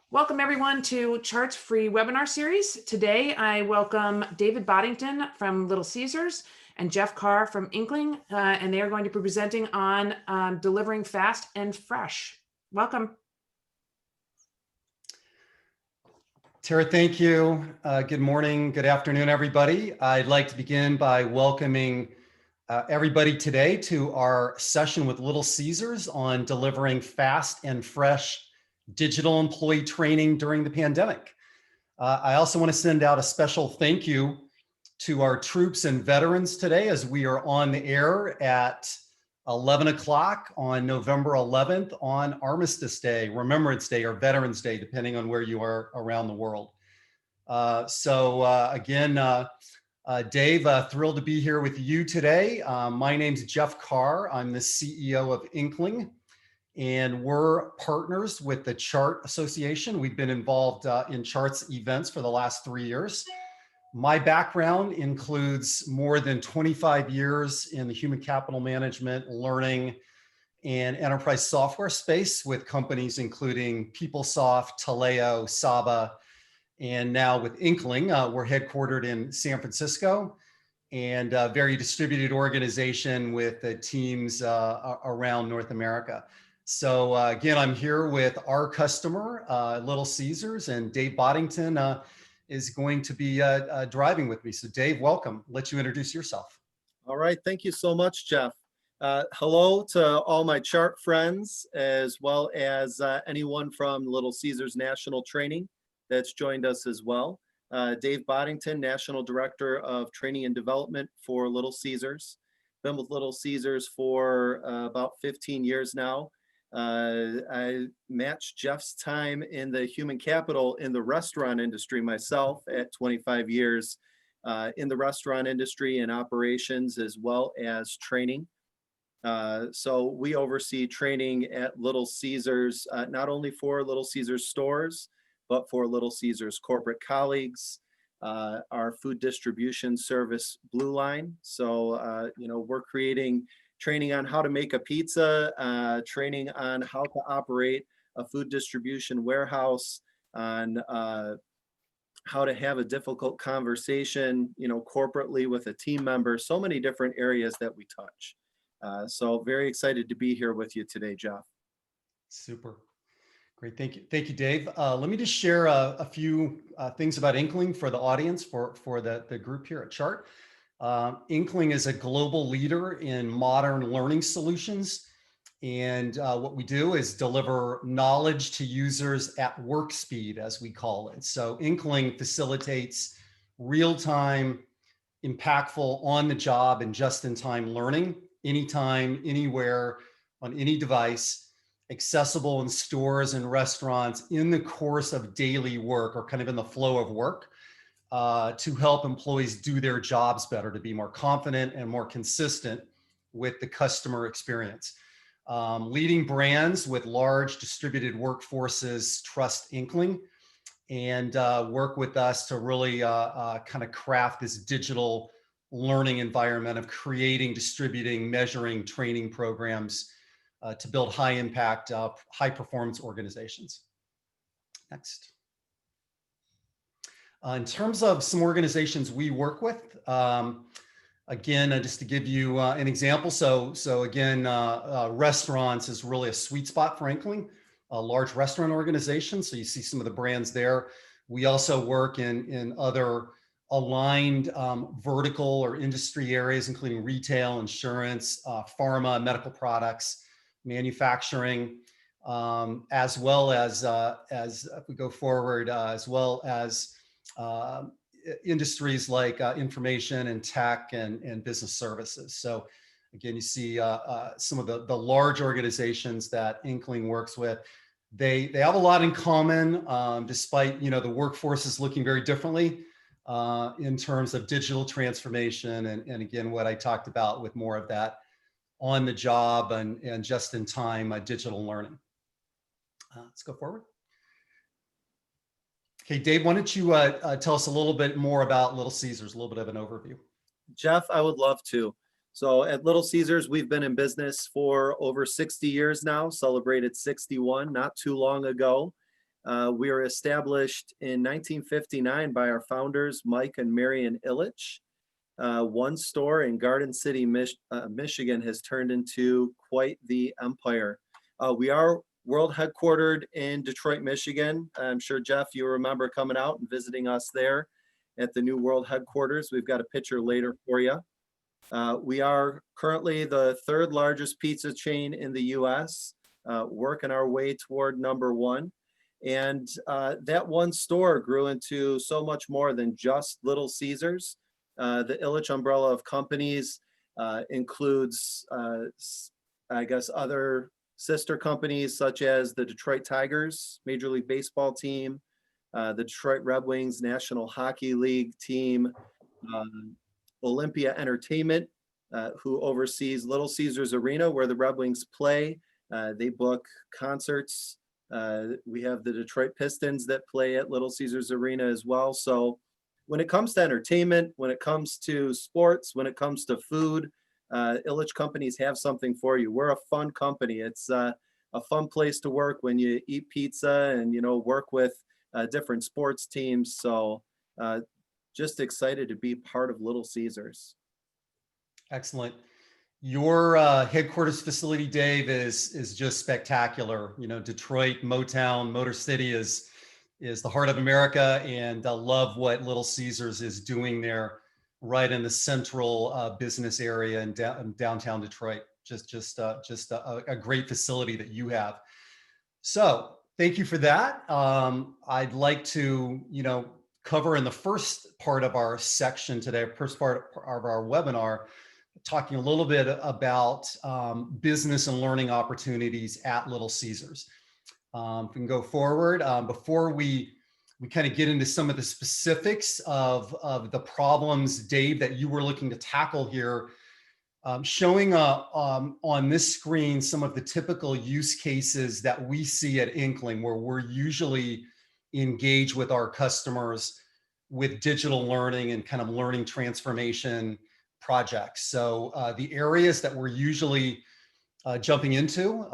Welcome everyone to Chart's free webinar series. Today I welcome David Boddington from Little Caesars and Jeff Carr from Inkling, and they are going to be presenting on delivering fast and fresh. Welcome. Tara, thank you. Good morning, good afternoon, everybody. I'd like to begin by welcoming everybody today to our session with Little Caesars on delivering fast and fresh digital employee training during the pandemic. I also want to send out a special thank you to our troops and veterans today as we are on the air at 11 o'clock on November 11th on Armistice Day, Remembrance Day, or Veterans Day, depending on where you are around the world. Dave, thrilled to be here with you today. My name's Jeff Carr. I'm the CEO of Inkling, and we're partners with the Chart Association. We've been involved in Chart's events for the last 3 years. My background includes more than 25 years in the human capital management, learning, and enterprise software space with companies including PeopleSoft, Taleo, Saba, and now with Inkling. We're headquartered in San Francisco and a very distributed organization with teams around North America. So again, I'm here with our customer, Little Caesars, and Dave Boddington is going to be driving with me. So Dave, welcome. Let you introduce yourself. All right, thank you so much, Jeff. Hello to all my Chart friends, as well as anyone from Little Caesars National Training that's joined us as well. Dave Boddington, National Director of Training and Development for Little Caesars. Been with Little Caesars for about 15 years now. I matched Jeff's time in the human capital in the restaurant industry myself at 25 years in the restaurant industry and operations as well as training. So we oversee training at Little Caesars, not only for Little Caesars stores, but for Little Caesars corporate colleagues, our food distribution service Blue Line. So, we're creating training on how to make a pizza, training on how to operate a food distribution warehouse, on how to have a difficult conversation, corporately with a team member, so many different areas that we touch. So very excited to be here with you today, Jeff. Super. Great, thank you. Thank you, Dave. Let me just share a few things about Inkling for the audience, for the group here at Chart. Inkling is a global leader in modern learning solutions. And what we do is deliver knowledge to users at work speed, as we call it. So Inkling facilitates real-time, impactful, on-the-job and just-in-time learning, anytime, anywhere, on any device, accessible in stores and restaurants in the course of daily work, or kind of in the flow of work, to help employees do their jobs better, to be more confident and more consistent with the customer experience. Leading brands with large distributed workforces trust Inkling and work with us to really kind of craft this digital learning environment of creating, distributing, measuring training programs to build high impact, high performance organizations. Next. In terms of some organizations we work with, again, just to give you an example. So again, restaurants is really a sweet spot for Inkling, a large restaurant organization. So you see some of the brands there. We also work in other aligned vertical or industry areas, including retail, insurance, pharma, medical products, manufacturing, as well as if we go forward, as well as industries like information and tech and business services. So again, you see some of the large organizations that Inkling works with. They have a lot in common, despite the workforce is looking very differently in terms of digital transformation, and again, what I talked about with more of that on the job and just in time digital learning. Let's go forward. Okay, Dave, why don't you tell us a little bit more about Little Caesars, a little bit of an overview. Jeff, I would love to. So at Little Caesars, we've been in business for over 60 years now, celebrated 61 not too long ago. We were established in 1959 by our founders, Mike and Marion Illich. One store in Garden City, Michigan has turned into quite the empire. We are world headquartered in Detroit, Michigan. I'm sure, Jeff, you remember coming out and visiting us there at the new world headquarters. We've got a picture later for you. We are currently the third largest pizza chain in the US, working our way toward number one. And that one store grew into so much more than just Little Caesars. The Illich umbrella of companies includes, I guess, other sister companies such as the Detroit Tigers, Major League Baseball team, the Detroit Red Wings National Hockey League team, Olympia Entertainment, who oversees Little Caesars Arena, where the Red Wings play. They book concerts. We have the Detroit Pistons that play at Little Caesars Arena as well. So when it comes to entertainment, when it comes to sports, when it comes to food, Illich companies have something for you. We're a fun company. It's a fun place to work when you eat pizza and, you know, work with different sports teams. So just excited to be part of Little Caesars. Excellent. Your headquarters facility, Dave, is just spectacular. You know, Detroit, Motown, Motor City is the heart of America, and I love what Little Caesars is doing there, right in the central business area in downtown Detroit. Just a great facility that you have. So thank you for that. I'd like to, you know, cover in the first part of our section today, first part of our webinar, talking a little bit about business and learning opportunities at Little Caesars. If we can go forward, before we kind of get into some of the specifics of the problems, Dave, that you were looking to tackle here, showing on this screen some of the typical use cases that we see at Inkling, where we're usually engaged with our customers with digital learning and kind of learning transformation projects. So the areas that we're usually jumping into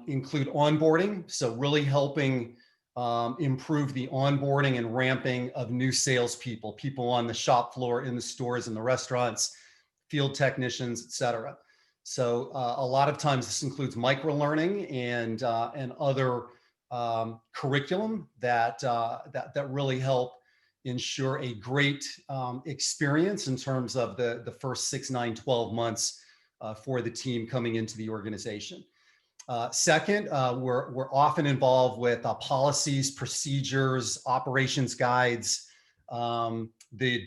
include onboarding. So really helping improve the onboarding and ramping of new salespeople, people on the shop floor, in the stores, in the restaurants, field technicians, et cetera. So a lot of times this includes micro-learning and other curriculum that really help ensure a great experience in terms of the first 6, 9, 12 months for the team coming into the organization. Second, we're often involved with policies, procedures, operations guides, the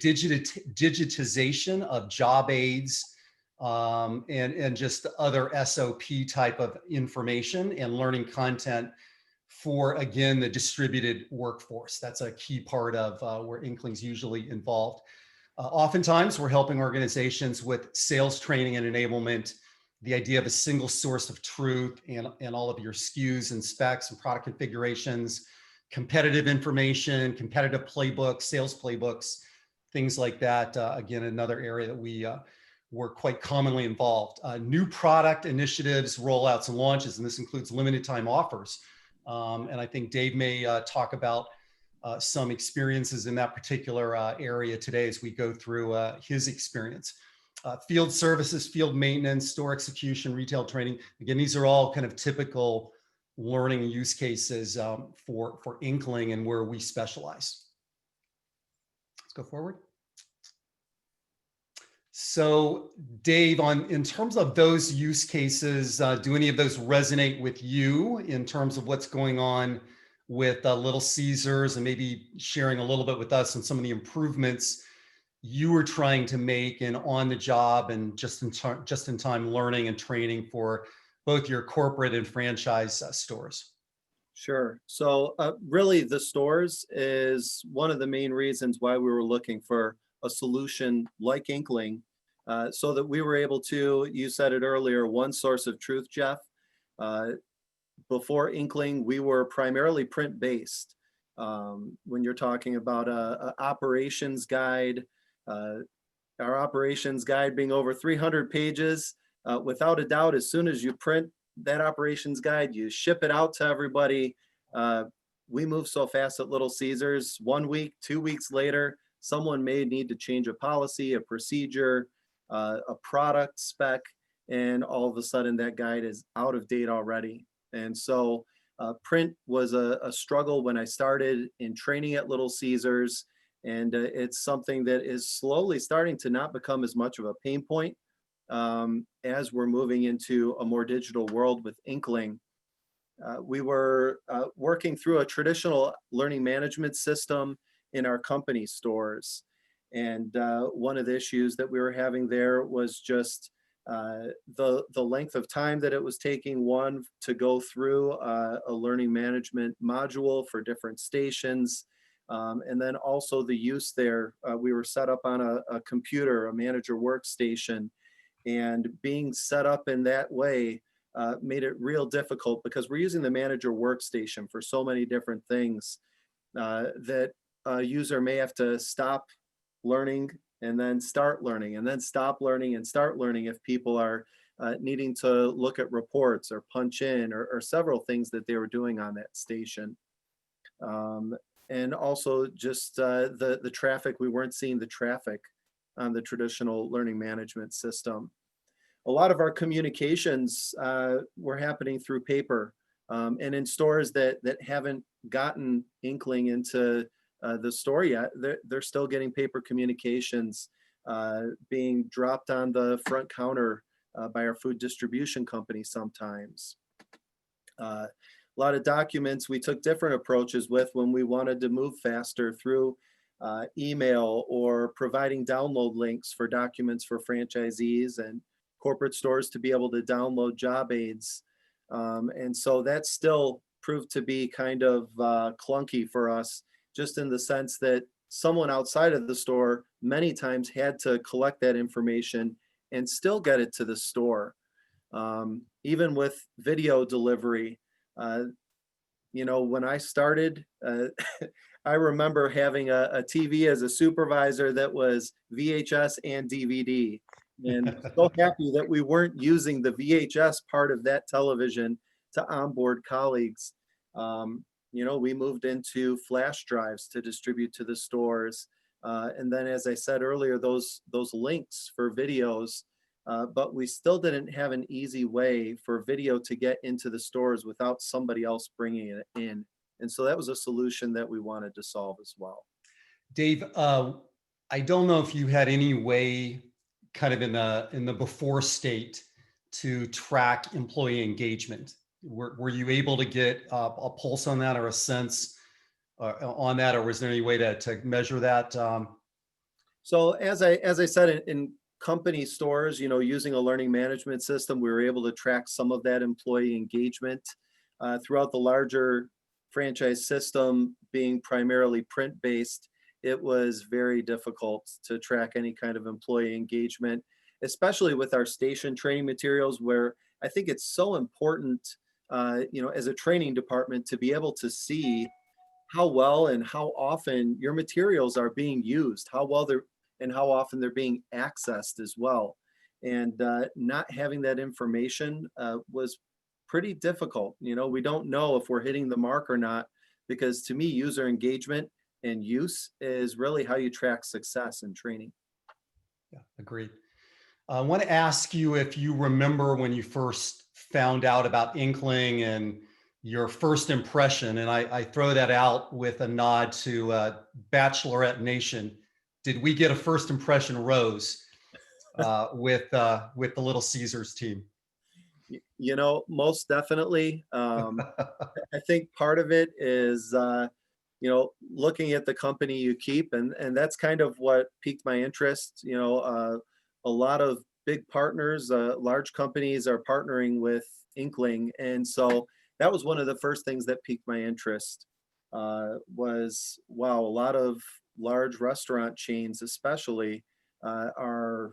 digitization of job aids, and just other SOP type of information and learning content for, again, the distributed workforce. That's a key part of where Inkling's usually involved. Oftentimes, we're helping organizations with sales training and enablement, the idea of a single source of truth and all of your SKUs and specs and product configurations, competitive information, competitive playbooks, sales playbooks, things like that. Again, another area that we're quite commonly involved. New product initiatives, rollouts, and launches, and this includes limited time offers. And I think Dave may talk about some experiences in that particular area today as we go through his experience. Field services, field maintenance, store execution, retail training. Again, these are all kind of typical learning use cases for Inkling and where we specialize. Let's go forward. So Dave, in terms of those use cases, do any of those resonate with you in terms of what's going on with Little Caesars, and maybe sharing a little bit with us on some of the improvements you were trying to make in on the job and just in time learning and training for both your corporate and franchise stores? Sure. So really the stores is one of the main reasons why we were looking for a solution like Inkling, so that we were able to, you said it earlier, one source of truth, Jeff. Before Inkling, we were primarily print-based. When you're talking about a operations guide, our operations guide being over 300 pages, without a doubt, as soon as you print that operations guide, you ship it out to everybody. we move so fast at Little Caesars. 1 week, 2 weeks later, someone may need to change a policy, a procedure, a product spec, and all of a sudden that guide is out of date already. And so print was a struggle when I started in training at Little Caesars, and it's something that is slowly starting to not become as much of a pain point as we're moving into a more digital world with Inkling. We were working through a traditional learning management system in our company stores. And one of the issues that we were having there was just the length of time that it was taking one to go through a learning management module for different stations. And then also the use there, we were set up on a computer, a manager workstation, and being set up in that way made it real difficult because we're using the manager workstation for so many different things that a user may have to stop learning and then start learning and then stop learning and start learning if people are needing to look at reports or punch in or several things that they were doing on that station. And also just the traffic, we weren't seeing the traffic on the traditional learning management system. A lot of our communications were happening through paper, and in stores that haven't gotten Inkling into the store yet, they're still getting paper communications being dropped on the front counter by our food distribution company sometimes. A lot of documents we took different approaches with when we wanted to move faster through email or providing download links for documents for franchisees and corporate stores to be able to download job aids. And so that still proved to be kind of clunky for us, just in the sense that someone outside of the store many times had to collect that information and still get it to the store. Even with video delivery, you know, when I started, I remember having a TV as a supervisor that was VHS and DVD. And so happy that we weren't using the VHS part of that television to onboard colleagues. You know, we moved into flash drives to distribute to the stores. And then, as I said earlier, those links for videos, but we still didn't have an easy way for video to get into the stores without somebody else bringing it in. And so that was a solution that we wanted to solve as well. Dave, I don't know if you had any way kind of in the before state to track employee engagement. Were you able to get a pulse on that or a sense on that, or was there any way to measure that? So as I said, in company stores, you know, using a learning management system, we were able to track some of that employee engagement. Throughout the larger franchise system being primarily print-based, it was very difficult to track any kind of employee engagement, especially with our station training materials, where I think it's so important, you know, as a training department to be able to see how well and how often your materials are being used, how well they're, and how often they're being accessed as well. And not having that information was pretty difficult. You know, we don't know if we're hitting the mark or not, because to me, user engagement and use is really how you track success in training. Yeah, agreed. I want to ask you if you remember when you first found out about Inkling and your first impression, and I throw that out with a nod to Bachelorette Nation. Did we get a first impression rose with the Little Caesars team? You know, most definitely. I think part of it is, you know, looking at the company you keep, and that's kind of what piqued my interest. You know, a lot of big partners, large companies are partnering with Inkling, and so that was one of the first things that piqued my interest. Was, wow, a lot of large restaurant chains, especially, are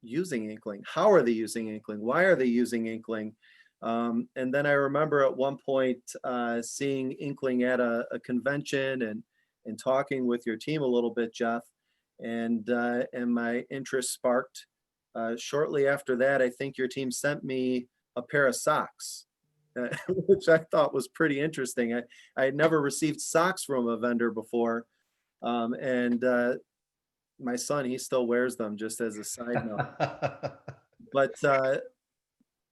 using Inkling. How are they using Inkling? Why are they using Inkling? And then I remember at one point seeing Inkling at a convention and talking with your team a little bit, Jeff, and my interest sparked. Shortly after that, I think your team sent me a pair of socks, which I thought was pretty interesting. I had never received socks from a vendor before. And my son, he still wears them, just as a side note.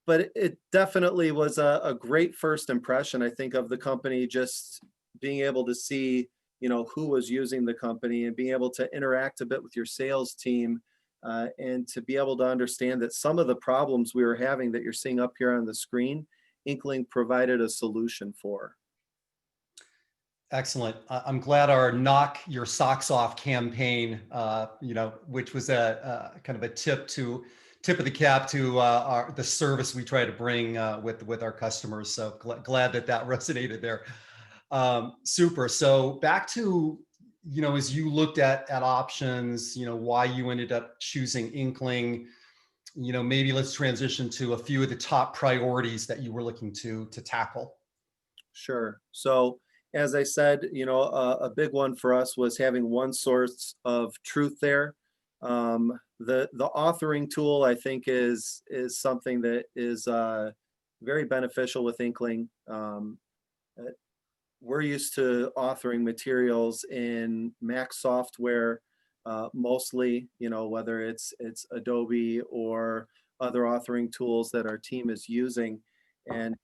But it definitely was a great first impression, I think, of the company, just being able to see, who was using the company and being able to interact a bit with your sales team, and to be able to understand that some of the problems we were having that you're seeing up here on the screen, Inkling provided a solution for. Excellent. I'm glad our knock your socks off campaign, which was a kind of a tip of the cap to the service we try to bring with our customers. So glad that resonated there. Super. So back to, as you looked at options, why you ended up choosing Inkling, maybe let's transition to a few of the top priorities that you were looking to tackle. Sure. So as I said, a big one for us was having one source of truth there. The authoring tool, I think, is something that is very beneficial with Inkling. We're used to authoring materials in Mac software, mostly, whether it's Adobe or other authoring tools that our team is using. And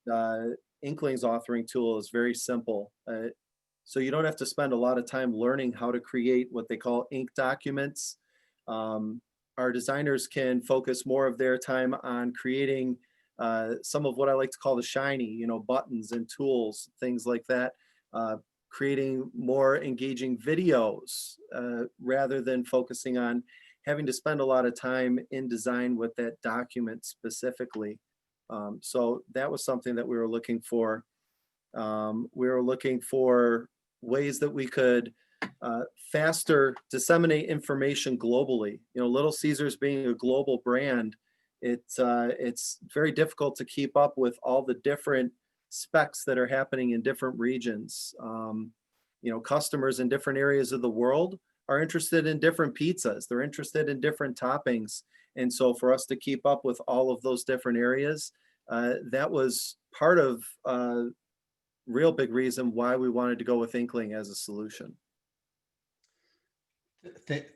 Inkling's authoring tool is very simple. So you don't have to spend a lot of time learning how to create what they call ink documents. Our designers can focus more of their time on creating some of what I like to call the shiny, buttons and tools, things like that. Creating more engaging videos rather than focusing on having to spend a lot of time in design with that document specifically. So that was something that we were looking for. We were looking for ways that we could faster disseminate information globally. Little Caesars being a global brand, it's very difficult to keep up with all the different specs that are happening in different regions. Customers in different areas of the world are interested in different pizzas. They're interested in different toppings. And so for us to keep up with all of those different areas, that was part of real big reason why we wanted to go with Inkling as a solution.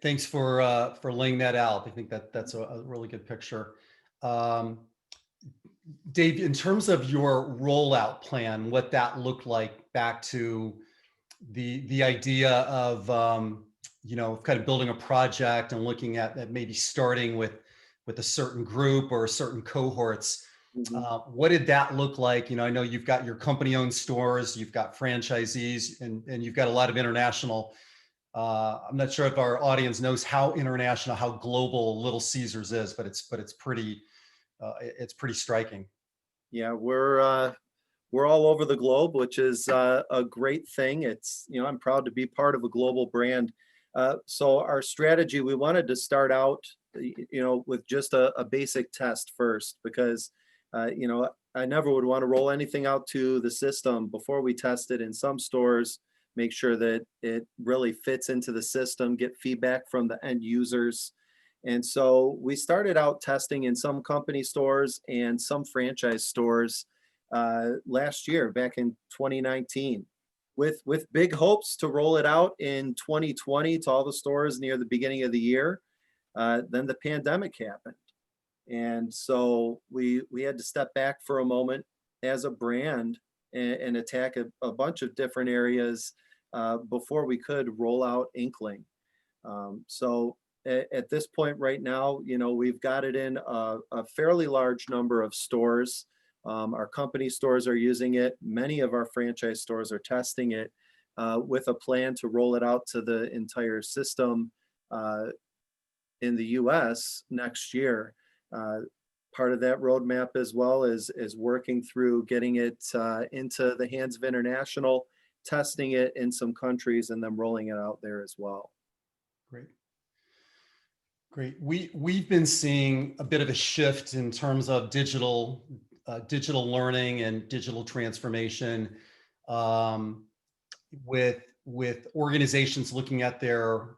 Thanks for laying that out. I think that's a really good picture. Dave, in terms of your rollout plan, what that looked like back to the idea of kind of building a project and looking at maybe starting with a certain group or certain cohorts. Mm-hmm. What did that look like? I know you've got your company-owned stores, you've got franchisees, and you've got a lot of international. I'm not sure if our audience knows how international, how global Little Caesars is, but it's pretty striking. Yeah, we're all over the globe, which is a great thing. It's, I'm proud to be part of a global brand. So our strategy, we wanted to start out, with just a basic test first, because, I never would want to roll anything out to the system before we test it in some stores, make sure that it really fits into the system, get feedback from the end users. And so we started out testing in some company stores and some franchise stores last year, back in 2019, with big hopes to roll it out in 2020 to all the stores near the beginning of the year. Then the pandemic happened. And so we had to step back for a moment as a brand and attack a bunch of different areas before we could roll out Inkling. So at this point right now, we've got it in a fairly large number of stores. Our company stores are using it. Many of our franchise stores are testing it with a plan to roll it out to the entire system in the US next year. Part of that roadmap as well is working through getting it into the hands of international, testing it in some countries, and then rolling it out there as well. Great. We've been seeing a bit of a shift in terms of digital learning and digital transformation, with organizations looking at their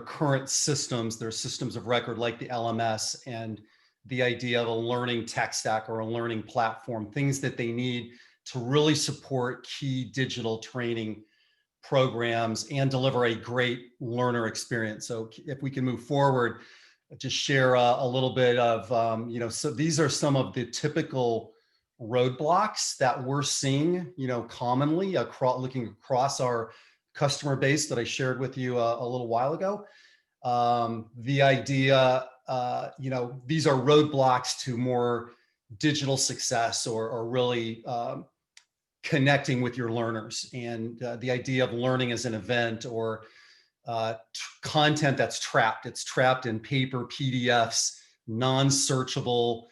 current systems, their systems of record, like the LMS, and the idea of a learning tech stack or a learning platform, things that they need to really support key digital training programs and deliver a great learner experience. So if we can move forward, just share a little bit of, so these are some of the typical roadblocks that we're seeing, commonly looking across our customer base that I shared with you a little while ago. The idea, these are roadblocks to more digital success or really connecting with your learners, and the idea of learning as an event or content that's trapped. It's trapped in paper PDFs, non-searchable,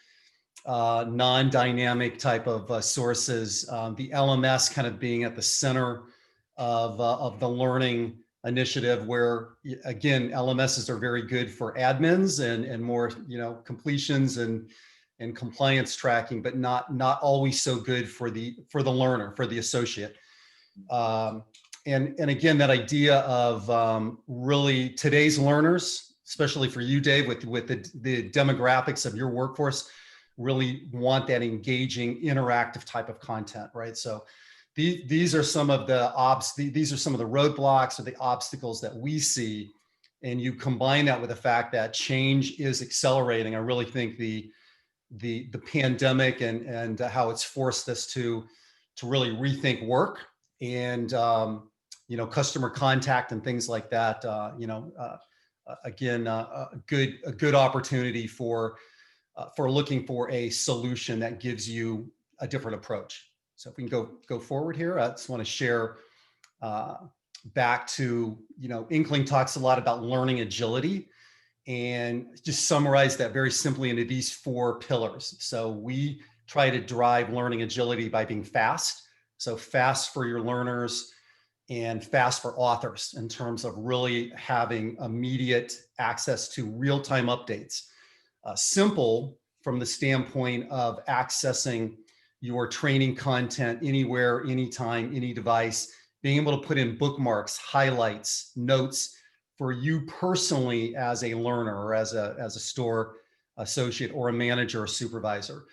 non-dynamic type of sources. The LMS kind of being at the center of the learning initiative, where again, LMSs are very good for admins and more, completions and compliance tracking, but not always so good for the learner, for the associate. And again, that idea of really today's learners, especially for you, Dave, with the demographics of your workforce, really want that engaging, interactive type of content, right? So these are some of the these are some of the roadblocks or the obstacles that we see, and you combine that with the fact that change is accelerating. I really think the pandemic and how it's forced us to really rethink work and customer contact and things like that. Again, a good opportunity for looking for a solution that gives you a different approach. So if we can go forward here, I just want to share back to, Inkling talks a lot about learning agility, and just summarize that very simply into these 4 pillars. So we try to drive learning agility by being fast. So fast for your learners and fast for authors in terms of really having immediate access to real-time updates. Simple from the standpoint of accessing your training content anywhere, anytime, any device, being able to put in bookmarks, highlights, notes for you personally as a learner or as a store associate or a manager or supervisor.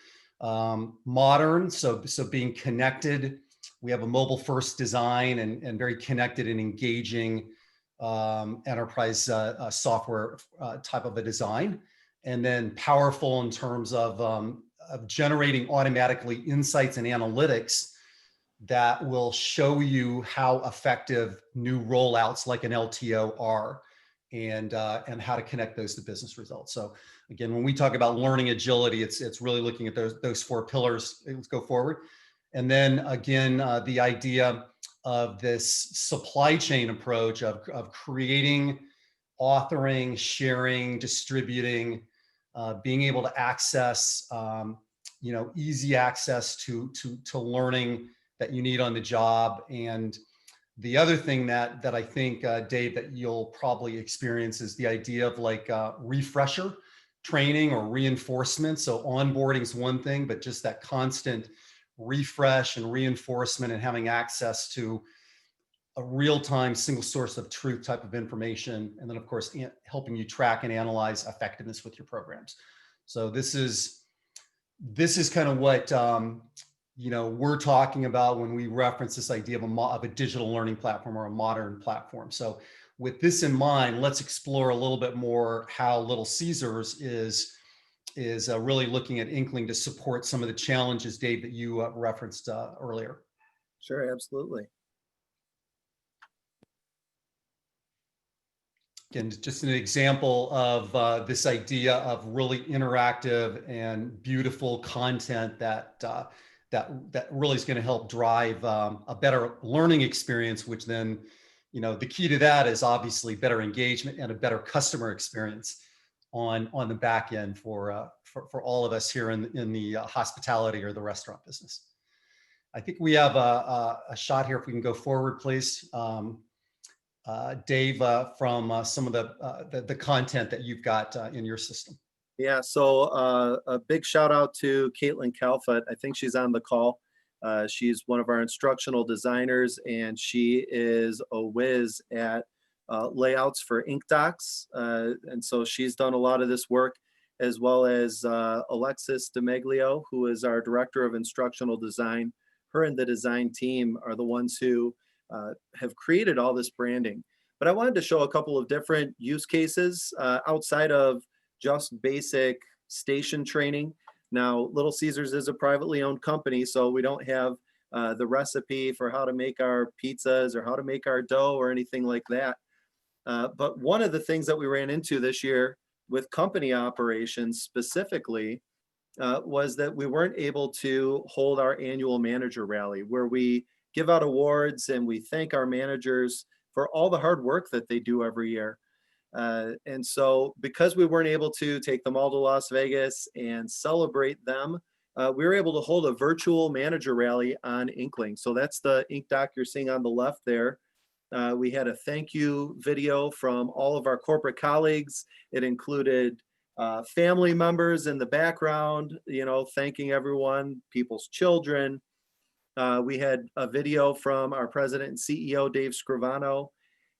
Modern, so being connected. We have a mobile first design and very connected and engaging enterprise software type of a design. And then powerful in terms of generating automatically insights and analytics that will show you how effective new rollouts like an LTO are, and how to connect those to business results. So again, when we talk about learning agility, it's really looking at those 4 pillars. Let's go forward. And then again, the idea of this supply chain approach of creating, authoring, sharing, distributing, being able to access, easy access to learning that you need on the job. And the other thing that I think, Dave, that you'll probably experience is the idea of like refresher training or reinforcement. So onboarding is one thing, but just that constant refresh and reinforcement and having access to a real-time single source of truth type of information. And then of course, helping you track and analyze effectiveness with your programs. So this is kind of what, we're talking about when we reference this idea of a digital learning platform or a modern platform. So with this in mind, let's explore a little bit more how Little Caesars is really looking at Inkling to support some of the challenges, Dave, that you referenced earlier. Sure, absolutely. Again, just an example of this idea of really interactive and beautiful content that really is going to help drive a better learning experience, which then, the key to that is obviously better engagement and a better customer experience on the back end for all of us here in the hospitality or the restaurant business. I think we have a shot here. If we can go forward, please. Dave, from some of the content that you've got in your system. Yeah, so a big shout out to Caitlin Calfett. I think she's on the call. She's one of our instructional designers, and she is a whiz at layouts for ink docs. And so she's done a lot of this work, as well as Alexis DeMeglio, who is our director of instructional design. her and the design team are the ones who have created all this branding. But I wanted to show a couple of different use cases outside of just basic station training. Now, Little Caesars is a privately owned company, so we don't have the recipe for how to make our pizzas or how to make our dough or anything like that. But one of the things that we ran into this year with company operations specifically was that we weren't able to hold our annual manager rally where we give out awards and we thank our managers for all the hard work that they do every year. And so because we weren't able to take them all to Las Vegas and celebrate them, we were able to hold a virtual manager rally on Inkling. So that's the ink doc you're seeing on the left there. We had a thank you video from all of our corporate colleagues. It included family members in the background, thanking everyone, people's children. We had a video from our president and CEO, Dave Scrivano.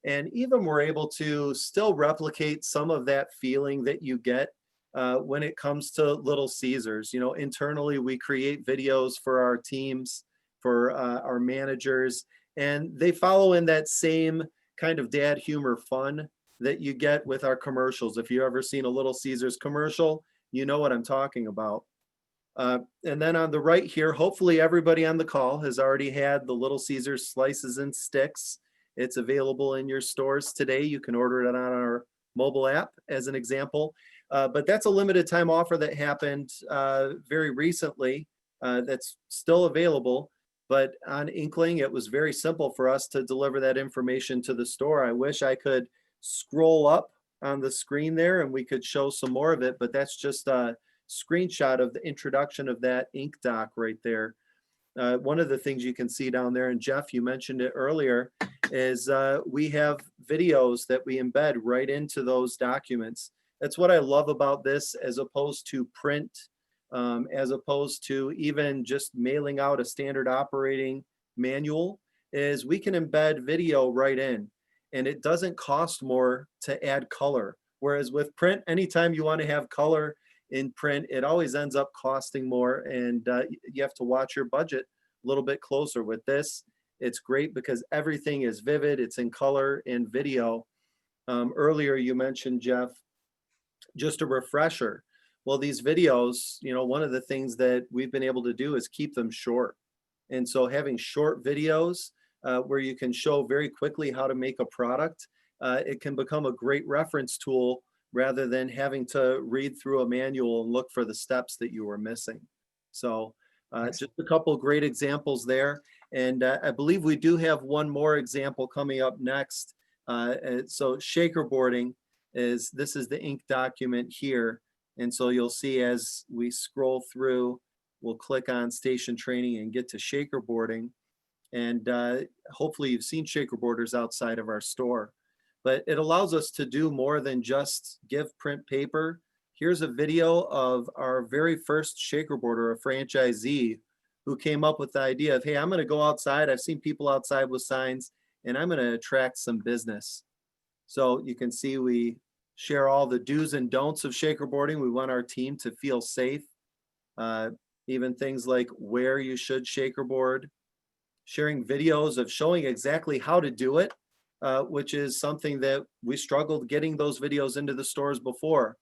And even we're able to still replicate some of that feeling that you get when it comes to Little Caesars. Internally, we create videos for our teams, for our managers, and they follow in that same kind of dad humor fun that you get with our commercials. If you've ever seen a Little Caesars commercial, you know what I'm talking about. And then on the right here, hopefully everybody on the call has already had the Little Caesars slices and sticks. It's available in your stores today. You can order it on our mobile app as an example. But that's a limited time offer that happened very recently that's still available. But on Inkling, it was very simple for us to deliver that information to the store. I wish I could scroll up on the screen there and we could show some more of it, but that's just a screenshot of the introduction of that ink doc right there. One of the things you can see down there, and Jeff, you mentioned it earlier, is we have videos that we embed right into those documents. That's what I love about this, as opposed to print, as opposed to even just mailing out a standard operating manual, is we can embed video right in, and it doesn't cost more to add color. Whereas with print, anytime you want to have color in print, it always ends up costing more, and you have to watch your budget a little bit closer. With this, it's great because everything is vivid, it's in color and video. Earlier you mentioned, Jeff, just a refresher. Well, these videos, one of the things that we've been able to do is keep them short. And so having short videos where you can show very quickly how to make a product, it can become a great reference tool rather than having to read through a manual and look for the steps that you were missing. So just a couple of great examples there. And I believe we do have one more example coming up next. So shaker boarding this is the ink document here. And so you'll see as we scroll through, we'll click on station training and get to shaker boarding. And hopefully you've seen shaker boarders outside of our store. But it allows us to do more than just give print paper. Here's a video of our very first shaker boarder, a franchisee, who came up with the idea of, hey, I'm going to go outside. I've seen people outside with signs, and I'm going to attract some business. So you can see we share all the do's and don'ts of shaker boarding. We want our team to feel safe. Even things like where you should shaker board, sharing videos of showing exactly how to do it, which is something that we struggled getting those videos into the stores before.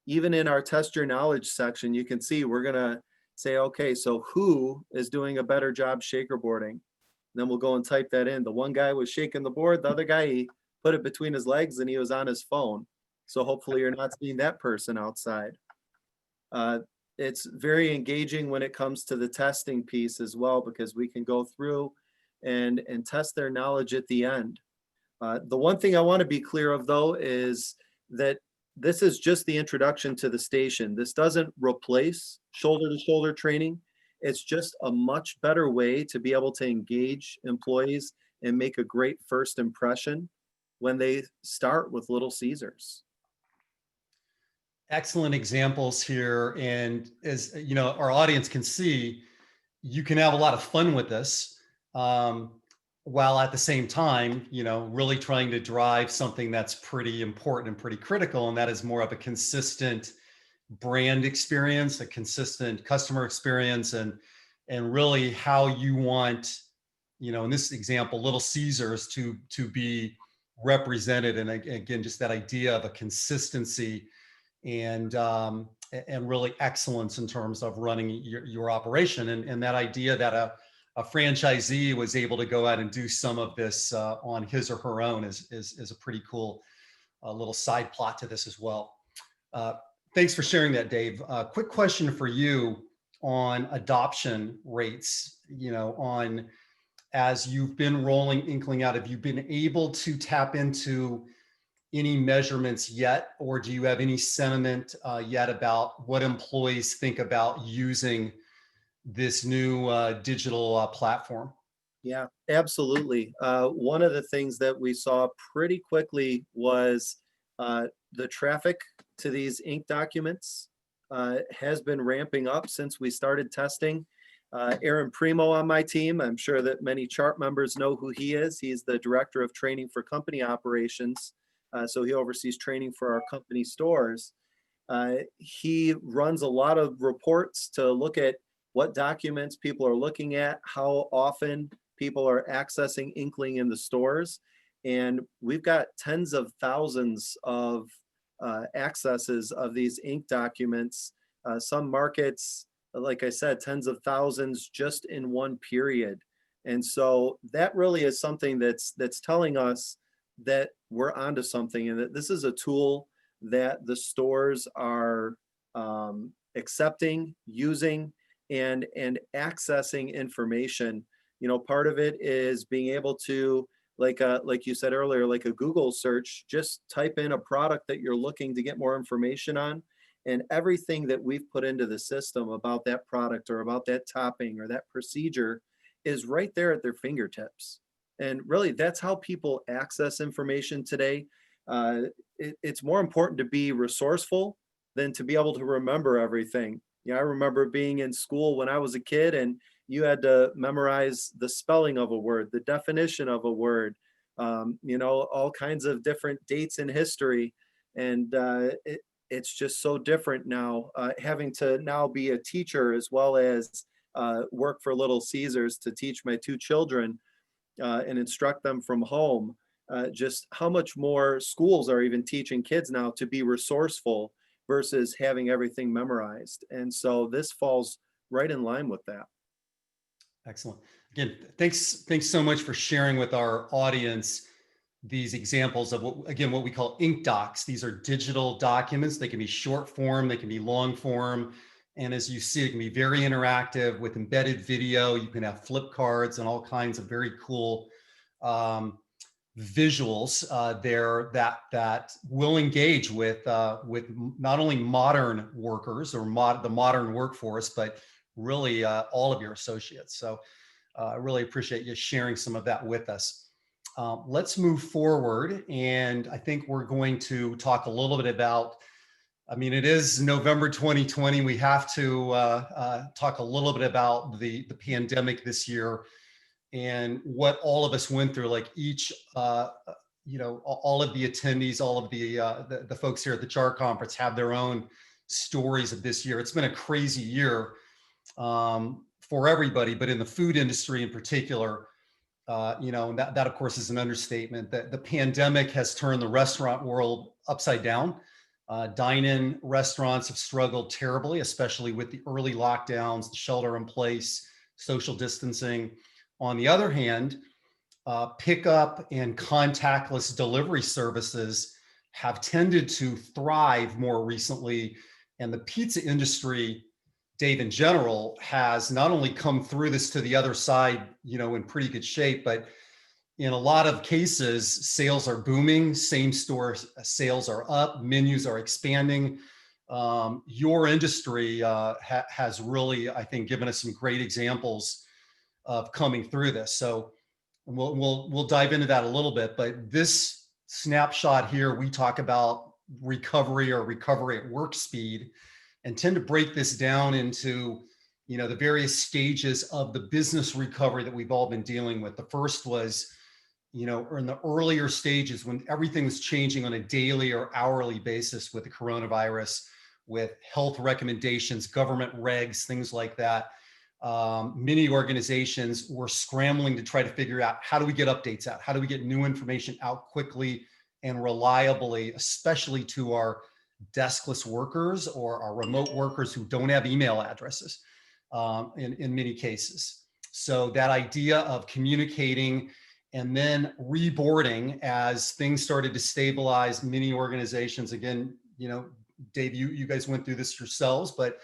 Even in our test your knowledge section, you can see we're gonna say, okay, so who is doing a better job shaker boarding? Then we'll go and type that in. The one guy was shaking the board, the other guy, he put it between his legs and he was on his phone. So hopefully you're not seeing that person outside. It's very engaging when it comes to the testing piece as well, because we can go through and test their knowledge at the end. The one thing I want to be clear of, though, is that this is just the introduction to the station. This doesn't replace shoulder-to-shoulder training. It's just a much better way to be able to engage employees and make a great first impression when they start with Little Caesars. Excellent examples here. And as you know, our audience can see, you can have a lot of fun with this, while at the same time, really trying to drive something that's pretty important and pretty critical. And that is more of a consistent brand experience, a consistent customer experience. And and really how you want, in this example, Little Caesars to be represented. And again, just that idea of a consistency and really excellence in terms of running your operation, and that idea that a franchisee was able to go out and do some of this on his or her own is a pretty cool little side plot to this as well. Thanks for sharing that, Dave. Quick question for you on adoption rates, on as you've been rolling Inkling out, have you been able to tap into any measurements yet, or do you have any sentiment yet about what employees think about using this new digital platform? Yeah, absolutely. One of the things that we saw pretty quickly was the traffic to these ink documents has been ramping up since we started testing. Aaron Primo on my team, I'm sure that many chart members know who he is. He's the director of training for company operations. So he oversees training for our company stores. He runs a lot of reports to look at what documents people are looking at, how often people are accessing Inkling in the stores. And we've got tens of thousands of accesses of these ink documents. Some markets, like I said, tens of thousands just in one period. And so that really is something that's telling us that we're onto something, and that this is a tool that the stores are accepting, using, and accessing information. Part of it is being able to, like you said earlier, like a Google search, just type in a product that you're looking to get more information on, and everything that we've put into the system about that product or about that topping or that procedure is right there at their fingertips. And really, that's how people access information today. It's more important to be resourceful than to be able to remember everything. I remember being in school when I was a kid, and you had to memorize the spelling of a word, the definition of a word, all kinds of different dates in history. And it's just so different now, having to now be a teacher as well as work for Little Caesars to teach my two children and instruct them from home. Just how much more schools are even teaching kids now to be resourceful versus having everything memorized. And so this falls right in line with that. Excellent. Again, thanks so much for sharing with our audience these examples of what we call ink docs. These are digital documents. They can be short form, they can be long form. And as you see, it can be very interactive with embedded video. You can have flip cards and all kinds of very cool visuals there that will engage with not only modern workers or the modern workforce, but really all of your associates. So I really appreciate you sharing some of that with us. Let's move forward, and I think we're going to talk a little bit about, it is November 2020. We have to talk a little bit about the pandemic this year and what all of us went through, like each, all of the attendees, all of the folks here at the CHAR conference have their own stories of this year. It's been a crazy year for everybody, but in the food industry in particular, and that of course is an understatement. That the pandemic has turned the restaurant world upside down. Dine-in restaurants have struggled terribly, especially with the early lockdowns, the shelter in place, social distancing. On the other hand, pickup and contactless delivery services have tended to thrive more recently, and the pizza industry, Dave, in general, has not only come through this to the other side, in pretty good shape, but in a lot of cases, sales are booming, same store sales are up, menus are expanding. Your industry has really, I think, given us some great examples of coming through this. So we'll dive into that a little bit, but this snapshot here, we talk about recovery at work speed, and tend to break this down into, the various stages of the business recovery that we've all been dealing with. The first was, or in the earlier stages when everything was changing on a daily or hourly basis with the coronavirus, with health recommendations, government regs, things like that. many organizations were scrambling to try to figure out, how do we get updates out? How do we get new information out quickly and reliably, especially to our deskless workers or our remote workers who don't have email addresses in many cases. So that idea of communicating and then reboarding as things started to stabilize, many organizations, again, Dave, you guys went through this yourselves, but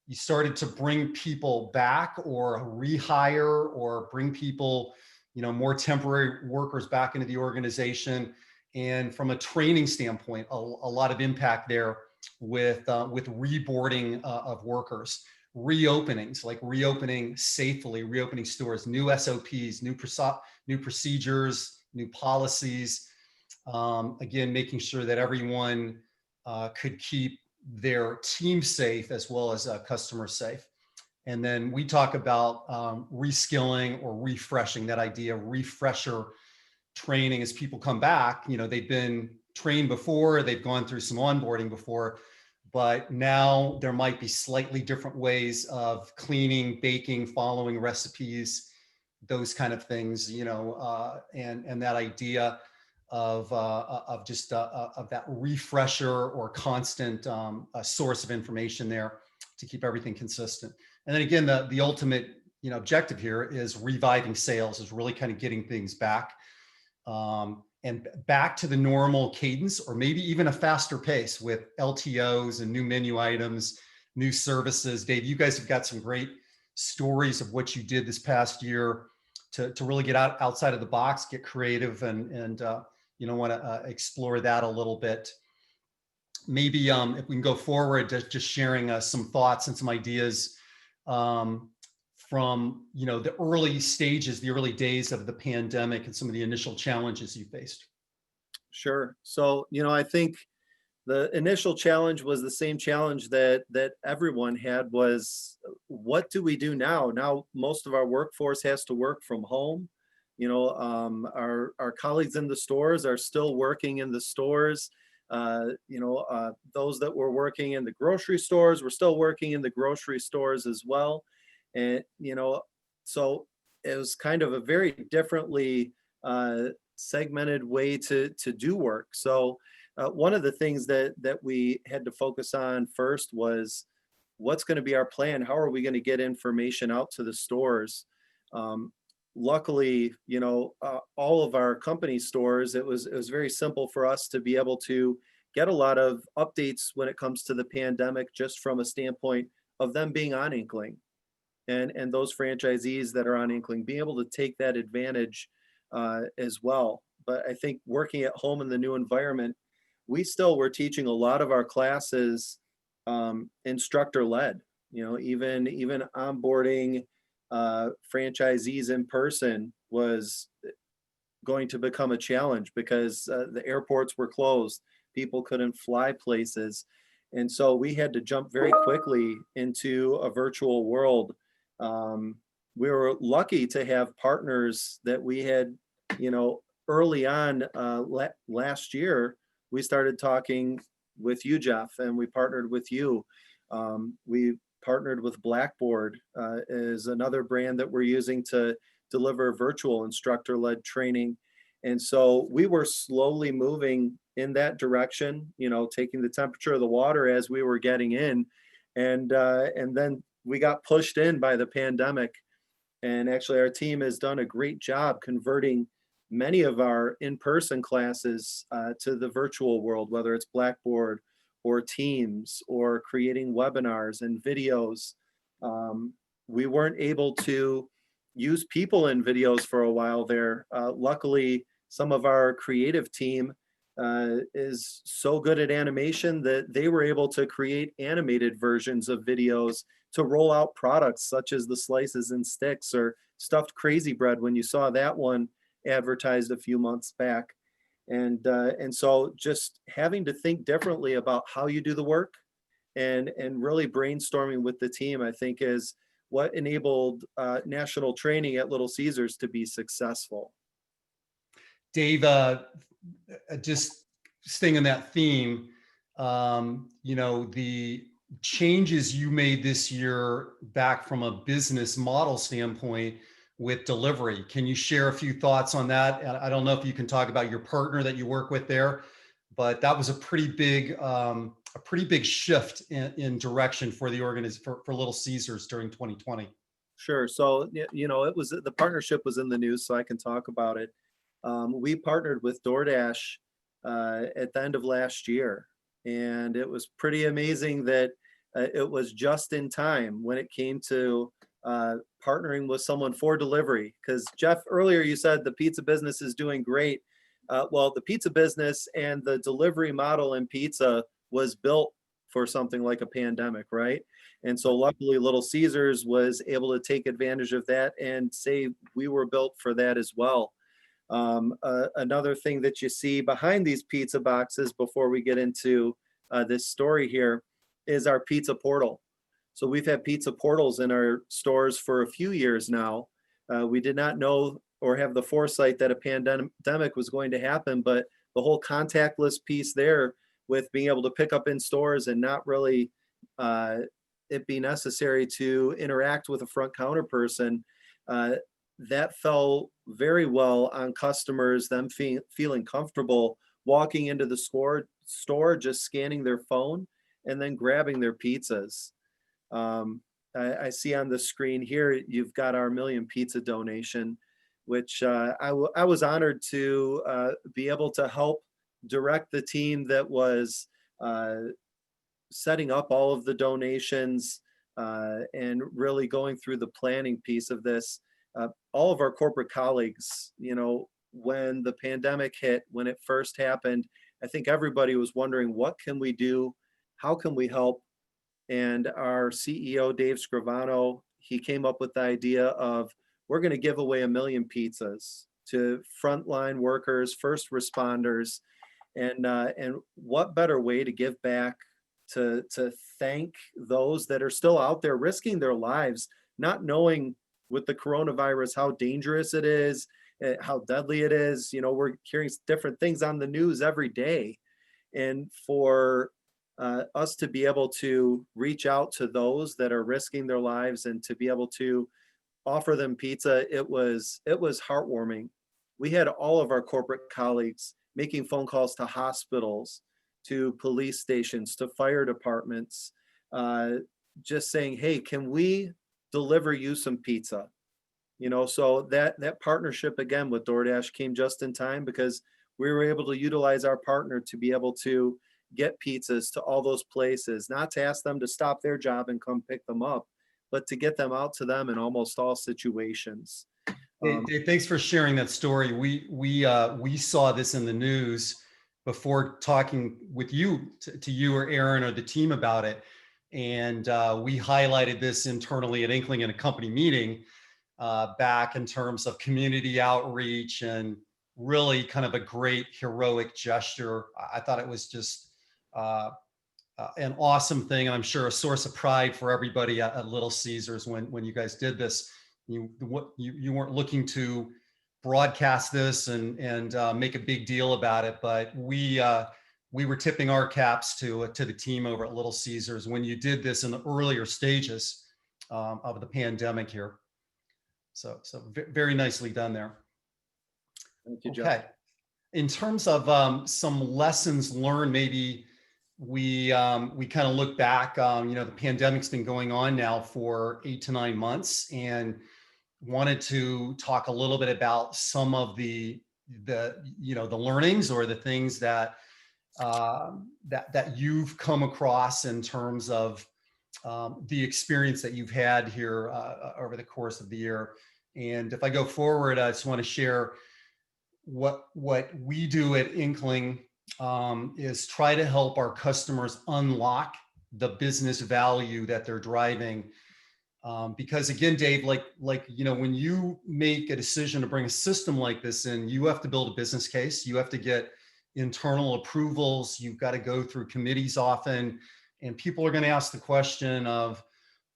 you started to bring people back or rehire or bring people, more temporary workers back into the organization. And from a training standpoint, a lot of impact there with reboarding of workers, reopenings, like reopening safely, reopening stores, new SOPs, new procedures, new policies. Again, making sure that everyone could keep their team safe as well as customers safe. And then we talk about reskilling or refreshing, that idea, refresher training as people come back. They've been trained before, they've gone through some onboarding before, but now there might be slightly different ways of cleaning, baking, following recipes, those kind of things, and that idea of that refresher or constant source of information there to keep everything consistent. And then again, the ultimate objective here is reviving sales, is really kind of getting things back and back to the normal cadence, or maybe even a faster pace with LTOs and new menu items, new services. Dave, you guys have got some great stories of what you did this past year to really get outside of the box, get creative, and want to explore that a little bit. Maybe if we can go forward, just sharing some thoughts and some ideas from the early stages, the early days of the pandemic, and some of the initial challenges you faced. Sure. So, I think the initial challenge was the same challenge that everyone had, was what do we do now? Now, most of our workforce has to work from home. Our colleagues in the stores are still working in the stores. Those that were working in the grocery stores were still working in the grocery stores as well. And, so it was kind of a very differently segmented way to do work. So one of the things that we had to focus on first was, what's going to be our plan? How are we going to get information out to the stores? Luckily, all of our company stores, it was very simple for us to be able to get a lot of updates when it comes to the pandemic, just from a standpoint of them being on Inkling, and those franchisees that are on Inkling being able to take that advantage as well. But I think working at home in the new environment, we still were teaching a lot of our classes instructor led. Even onboarding franchisees in person was going to become a challenge, because the airports were closed, people couldn't fly places, and so we had to jump very quickly into a virtual world. We were lucky to have partners that we had, early on. Last year we started talking with you, Jeff, and we partnered with you. We partnered with Blackboard is another brand that we're using to deliver virtual instructor-led training. And so we were slowly moving in that direction, taking the temperature of the water as we were getting in. And then we got pushed in by the pandemic. And actually our team has done a great job converting many of our in-person classes to the virtual world, whether it's Blackboard or Teams or creating webinars and videos. We weren't able to use people in videos for a while there. Luckily, some of our creative team is so good at animation that they were able to create animated versions of videos to roll out products such as the slices and sticks, or stuffed crazy bread, when you saw that one advertised a few months back. And so just having to think differently about how you do the work, and really brainstorming with the team, I think, is what enabled national training at Little Caesars to be successful. Dave, just staying in that theme, the changes you made this year back from a business model standpoint with delivery. Can you share a few thoughts on that? And I don't know if you can talk about your partner that you work with there, but that was a pretty big shift in direction for the for Little Caesars during 2020. Sure. So, it was the partnership was in the news, so I can talk about it. We partnered with DoorDash at the end of last year, and it was pretty amazing that it was just in time when it came to partnering with someone for delivery. Because Jeff, earlier you said the pizza business is doing great. Well, the pizza business and the delivery model in pizza was built for something like a pandemic, right? And so luckily Little Caesars was able to take advantage of that and say we were built for that as well. Another thing that you see behind these pizza boxes before we get into this story here is our pizza portal. So we've had pizza portals in our stores for a few years now. We did not know or have the foresight that a pandemic was going to happen, but the whole contactless piece there with being able to pick up in stores and not really it be necessary to interact with a front counter person, that fell very well on customers, them feeling comfortable walking into the store, just scanning their phone and then grabbing their pizzas. I see on the screen here, you've got our Million Pizza donation, which I was honored to be able to help direct the team that was setting up all of the donations and really going through the planning piece of this. All of our corporate colleagues, when the pandemic hit, when it first happened, I think everybody was wondering, what can we do? How can we help? And our CEO, Dave Scrivano, he came up with the idea of, we're going to give away 1 million pizzas to frontline workers, first responders. And what better way to give back to thank those that are still out there risking their lives, not knowing with the coronavirus how dangerous it is, how deadly it is. We're hearing different things on the news every day. And for us to be able to reach out to those that are risking their lives and to be able to offer them pizza, it was heartwarming. We had all of our corporate colleagues making phone calls to hospitals, to police stations, to fire departments, just saying, hey, can we deliver you some pizza? So that partnership again with DoorDash came just in time, because we were able to utilize our partner to be able to get pizzas to all those places, not to ask them to stop their job and come pick them up, but to get them out to them in almost all situations. Hey, Dave, thanks for sharing that story. We saw this in the news before talking with you, to you or Aaron or the team about it. And we highlighted this internally at Inkling in a company meeting back in terms of community outreach and really kind of a great heroic gesture. I thought it was just an awesome thing. And I'm sure a source of pride for everybody at Little Caesars when you guys did this. You weren't looking to broadcast this and make a big deal about it, but we were tipping our caps to the team over at Little Caesars when you did this in the earlier stages of the pandemic here. So very nicely done there. Thank you, Jeff. Okay. In terms of some lessons learned, maybe we kind of look back. The pandemic's been going on now for 8 to 9 months, and wanted to talk a little bit about some of the learnings or the things that you've come across in terms of the experience that you've had here over the course of the year. And if I go forward, I just want to share what we do at Inkling is try to help our customers unlock the business value that they're driving. Because again, Dave, like when you make a decision to bring a system like this in, you have to build a business case. You have to get internal approvals. You've got to go through committees often, and people are going to ask the question of,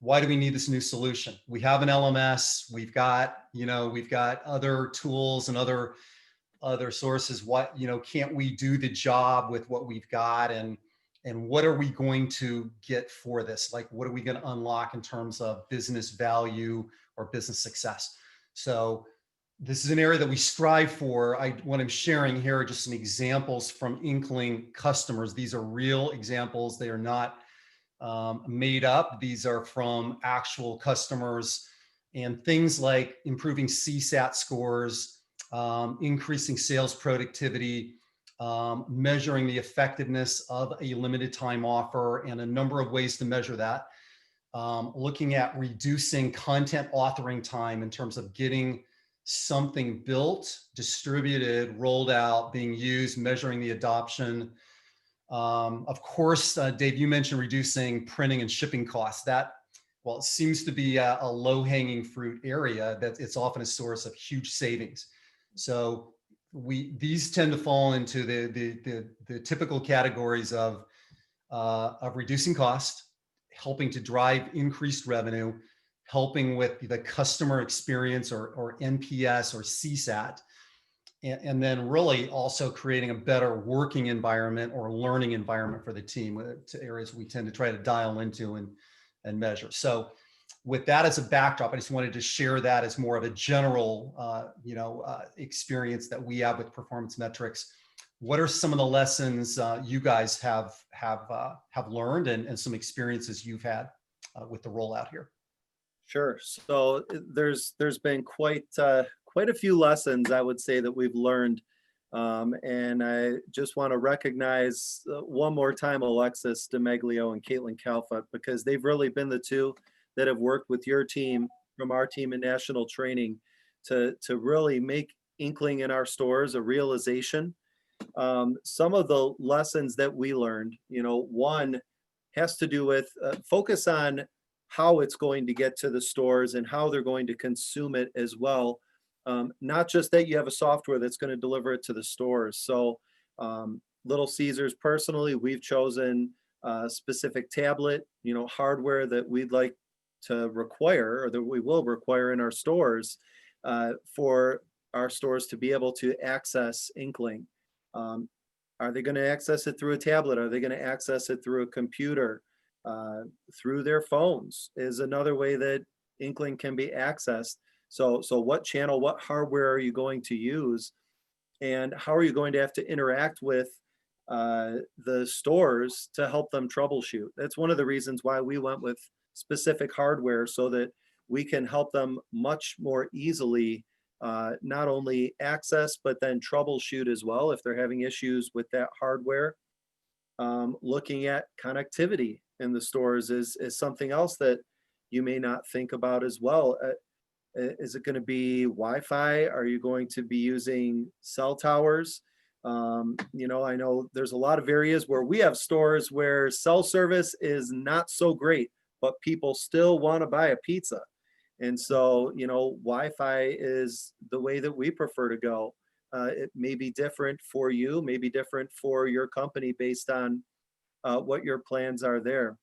why do we need this new solution? We have an LMS. We've got other tools and other sources. What, can't we do the job with what we've got? And and what are we going to get for this? Like, what are we going to unlock in terms of business value or business success? So this is an area that we strive for. What I'm sharing here are just some examples from Inkling customers. These are real examples. They are not made up. These are from actual customers, and things like improving CSAT scores, increasing sales productivity, measuring the effectiveness of a limited time offer, and a number of ways to measure that. Looking at reducing content authoring time in terms of getting something built, distributed, rolled out, being used, measuring the adoption. Of course, Dave, you mentioned reducing printing and shipping costs. That, well, it seems to be a low-hanging fruit area, that it's often a source of huge savings. So these tend to fall into the typical categories of reducing cost, helping to drive increased revenue, helping with the customer experience or NPS or CSAT, and then really also creating a better working environment or learning environment for the team, to areas we tend to try to dial into and measure. So with that as a backdrop, I just wanted to share that as more of a general experience that we have with performance metrics. What are some of the lessons you guys have learned, and some experiences you've had with the rollout here? Sure. So there's been quite a few lessons, I would say, that we've learned. And I just want to recognize one more time Alexis DeMeglio and Caitlin Calfoot, because they've really been the two that have worked with your team, from our team in national training, to really make Inkling in our stores a realization. Some of the lessons that we learned, one has to do with focus on how it's going to get to the stores and how they're going to consume it as well. Not just that you have a software that's going to deliver it to the stores. So Little Caesars, personally, we've chosen a specific tablet, hardware that we'd like to require, or that we will require in our stores, for our stores to be able to access Inkling. Are they going to access it through a tablet? Are they going to access it through a computer? Through their phones is another way that Inkling can be accessed. So what channel, what hardware are you going to use, and how are you going to have to interact with the stores to help them troubleshoot? That's one of the reasons why we went with specific hardware, so that we can help them much more easily not only access, but then troubleshoot as well if they're having issues with that hardware. Looking at connectivity in the stores is something else that you may not think about as well. Is it going to be Wi-Fi? Are you going to be using cell towers? I know there's a lot of areas where we have stores where cell service is not so great, but people still want to buy a pizza. And so, Wi-Fi is the way that we prefer to go. It may be different for you, may be different for your company based on what your plans are there.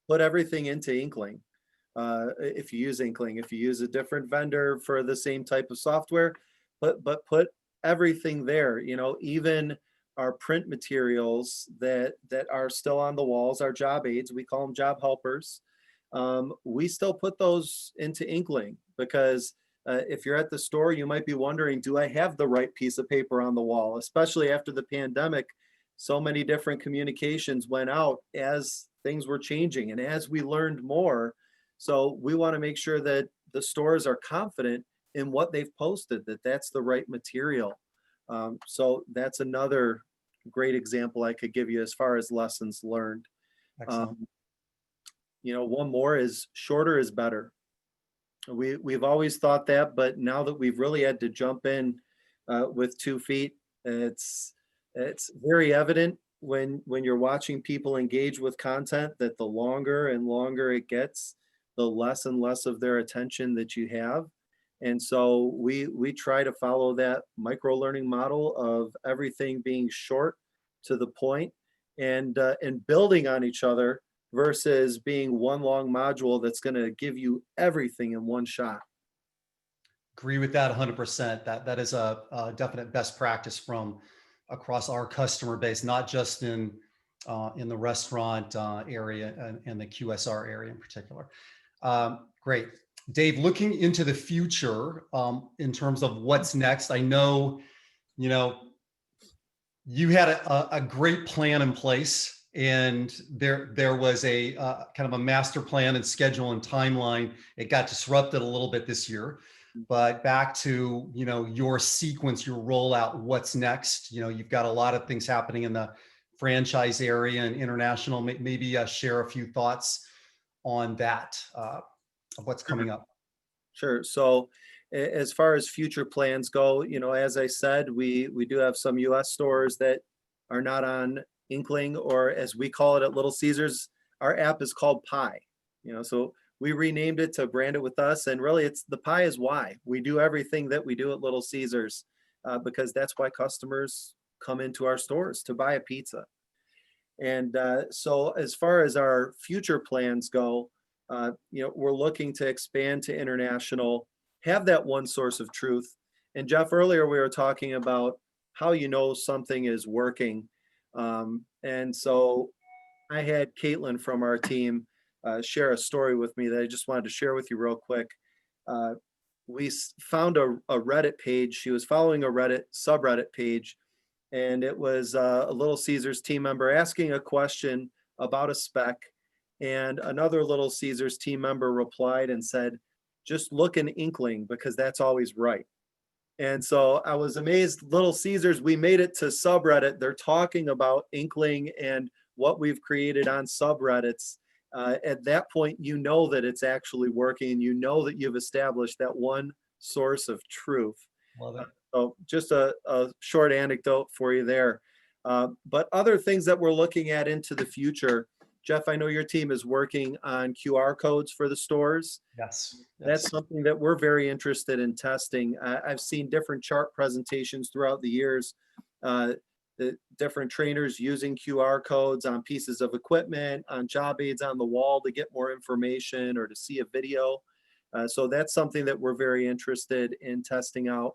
Put everything into Inkling. If you use Inkling, if you use a different vendor for the same type of software, but put everything there. Even our print materials that are still on the walls, our job aids, we call them job helpers. We still put those into Inkling, because if you're at the store, you might be wondering, do I have the right piece of paper on the wall? Especially after the pandemic, so many different communications went out as things were changing and as we learned more. So we want to make sure that the stores are confident in what they've posted, that that's the right material. So that's another great example I could give you as far as lessons learned. Excellent. One more is shorter is better. We've always thought that, but now that we've really had to jump in with 2 feet, it's very evident when you're watching people engage with content, that the longer and longer it gets, the less and less of their attention that you have. And so we try to follow that micro learning model of everything being short, to the point, and building on each other, versus being one long module that's going to give you everything in one shot. Agree with that 100%. That is a definite best practice from across our customer base, not just in in the restaurant area and the QSR area in particular. Great. Dave, looking into the future in terms of what's next, I know, you know, you had a great plan in place, and there was a kind of a master plan and schedule and timeline. It got disrupted a little bit this year, but back to, you know, your sequence, your rollout, what's next. You know, you've got a lot of things happening in the franchise area and international. Maybe share a few thoughts on that, of what's coming up. Sure. So as far as future plans go, you know, as I said, we do have some US stores that are not on Inkling, or as we call it at Little Caesars, our app is called Pi. You know, so we renamed it to brand it with us, and really it's the Pi is why we do everything that we do at Little Caesars, because that's why customers come into our stores to buy a pizza. And so as far as our future plans go, you know, we're looking to expand to international, have that one source of truth. And Jeff, earlier we were talking about how you know something is working. And so I had Caitlin from our team share a story with me that I just wanted to share with you real quick. Uh, we found a Reddit page. She was following a Reddit subreddit page, and it was a Little Caesars team member asking a question about a spec, and another Little Caesars team member replied and said, just look in Inkling because that's always right. And so I was amazed. Little Caesars, we made it to subreddit. They're talking about Inkling and what we've created on subreddits. At that point, you know that it's actually working. You know that you've established that one source of truth. Love it. So just a short anecdote for you there. But other things that we're looking at into the future, Jeff, I know your team is working on QR codes for the stores. Yes. That's something that we're very interested in testing. I've seen different chart presentations throughout the years, the different trainers using QR codes on pieces of equipment, on job aids on the wall to get more information or to see a video. So that's something that we're very interested in testing out.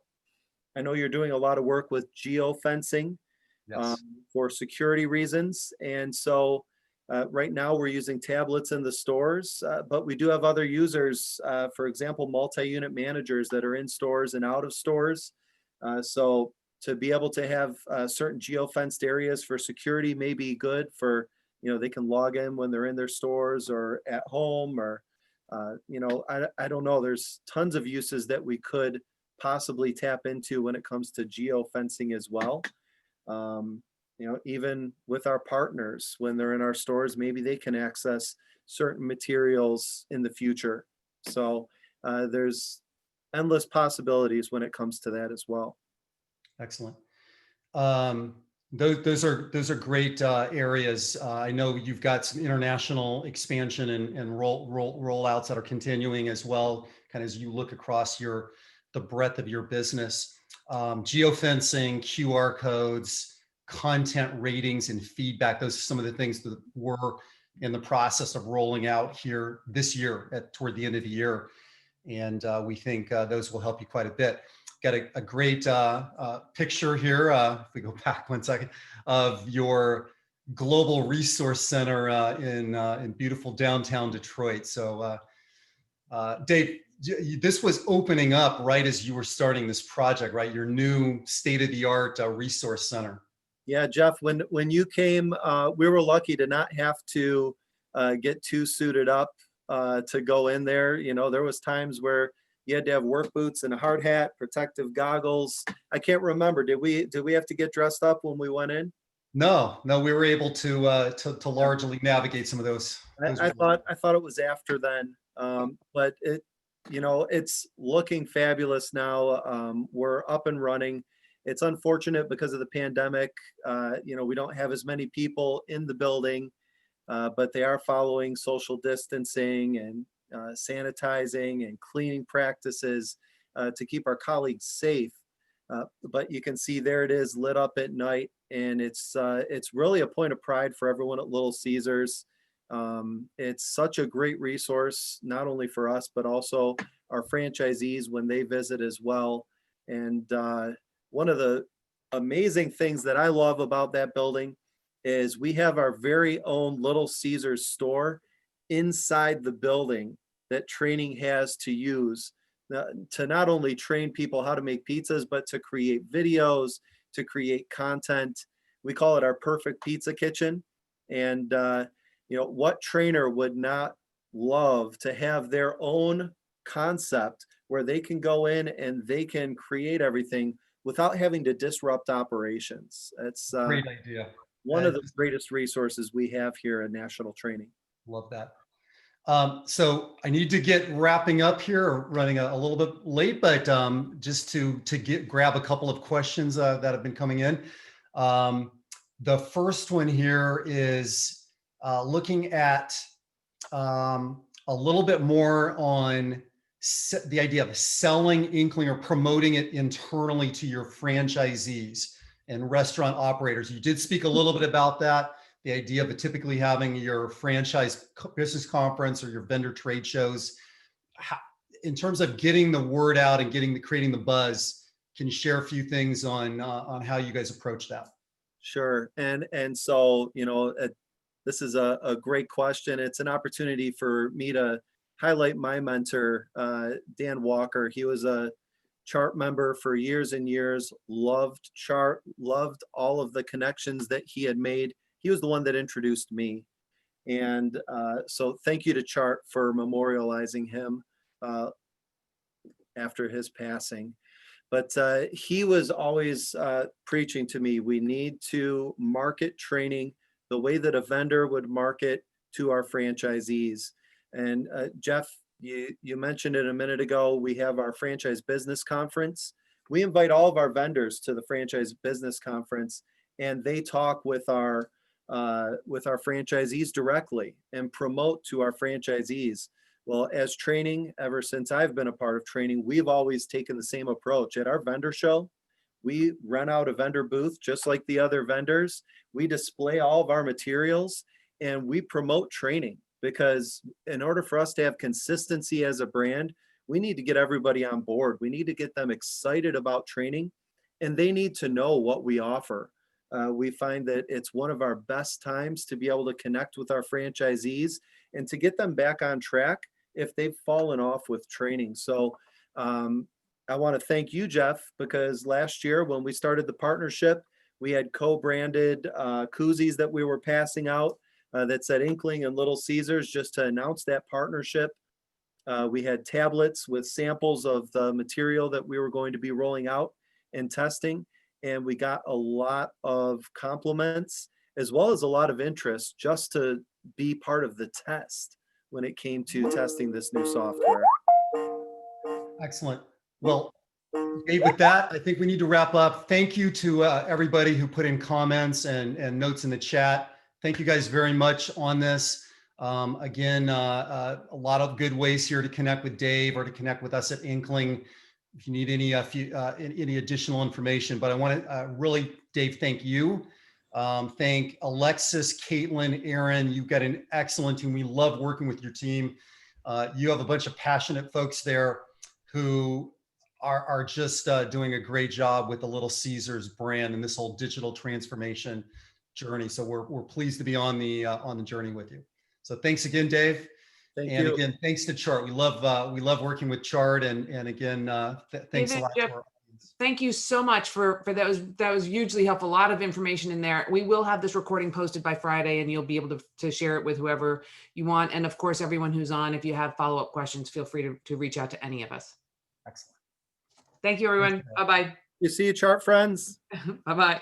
I know you're doing a lot of work with geofencing Yes. for security reasons. And so right now we're using tablets in the stores, but we do have other users, for example, multi-unit managers that are in stores and out of stores. So to be able to have certain geofenced areas for security may be good for, you know, they can log in when they're in their stores or at home, or, you know, I don't know. There's tons of uses that we could possibly tap into when it comes to geofencing as well. You know, even with our partners, when they're in our stores, maybe they can access certain materials in the future. So there's endless possibilities when it comes to that as well. Excellent. Those are great areas. I know you've got some international expansion and rollouts that are continuing as well, kind of as you look across the breadth of your business. Geofencing, QR codes, content ratings and feedback. Those are some of the things that we're in the process of rolling out here this year toward the end of the year. And we think those will help you quite a bit. Got a great picture here, if we go back one second, of your global resource center in beautiful downtown Detroit. So Dave, this was opening up right as you were starting this project, right? Your new state-of-the-art resource center. Yeah, Jeff, when you came, we were lucky to not have to get too suited up to go in there. You know, there was times where you had to have work boots and a hard hat, protective goggles. I can't remember. Did we have to get dressed up when we went in? No, we were able to largely navigate some of those. I thought it was after then, but it, you know, it's looking fabulous now. We're up and running. It's unfortunate because of the pandemic. You know, we don't have as many people in the building, but they are following social distancing and sanitizing and cleaning practices to keep our colleagues safe. But you can see there it is lit up at night, and it's really a point of pride for everyone at Little Caesars. It's such a great resource, not only for us, but also our franchisees when they visit as well. And one of the amazing things that I love about that building is we have our very own Little Caesars store inside the building that training has to use to not only train people how to make pizzas, but to create videos, to create content. We call it our perfect pizza kitchen. And, what trainer would not love to have their own concept where they can go in and they can create everything without having to disrupt operations? It's Great idea. one of the greatest resources we have here in national training. Love that. So I need to get wrapping up here, or running a little bit late, but just to grab a couple of questions that have been coming in. The first one here is looking at a little bit more on the idea of selling Inkling or promoting it internally to your franchisees and restaurant operators. You did speak a little bit about that, the idea of typically having your franchise business conference or your vendor trade shows. In terms of getting the word out and creating the buzz, can you share a few things on how you guys approach that? Sure. And so, this is a great question. It's an opportunity for me to highlight my mentor, Dan Walker. He was a Chart member for years and years, loved Chart, loved all of the connections that he had made. He was the one that introduced me. And so thank you to Chart for memorializing him after his passing. But he was always preaching to me, we need to market training the way that a vendor would market to our franchisees. And Jeff, you mentioned it a minute ago, we have our franchise business conference. We invite all of our vendors to the franchise business conference, and they talk with our franchisees directly and promote to our franchisees. Well, as training, ever since I've been a part of training, we've always taken the same approach. At our vendor show, we rent out a vendor booth just like the other vendors. We display all of our materials and we promote training, because in order for us to have consistency as a brand, we need to get everybody on board. We need to get them excited about training, and they need to know what we offer. We find that it's one of our best times to be able to connect with our franchisees and to get them back on track if they've fallen off with training. So I want to thank you, Jeff, because last year when we started the partnership, we had co-branded koozies that we were passing out that said Inkling and Little Caesars, just to announce that partnership. We had tablets with samples of the material that we were going to be rolling out and testing. And we got a lot of compliments as well as a lot of interest just to be part of the test when it came to testing this new software. Excellent. Well, Dave, with that, I think we need to wrap up. Thank you to everybody who put in comments and notes in the chat. Thank you guys very much on this. Again, a lot of good ways here to connect with Dave or to connect with us at Inkling if you need any additional information. But I want to really, Dave, thank you. Thank Alexis, Caitlin, Aaron. You've got an excellent team. We love working with your team. You have a bunch of passionate folks there who are just doing a great job with the Little Caesars brand and this whole digital transformation journey. So we're pleased to be on the journey with you. So thanks again, Dave. Thank and you. Again, thanks to Chart. We love working with Chart. And again, thanks David, a lot Jeff, to our audience. Thank you so much for that was hugely helpful. A lot of information in there. We will have this recording posted by Friday, and you'll be able to share it with whoever you want. And of course, everyone who's on, if you have follow-up questions, feel free to reach out to any of us. Excellent. Thank you, everyone. Bye-bye. You see you, Chart friends. Bye-bye.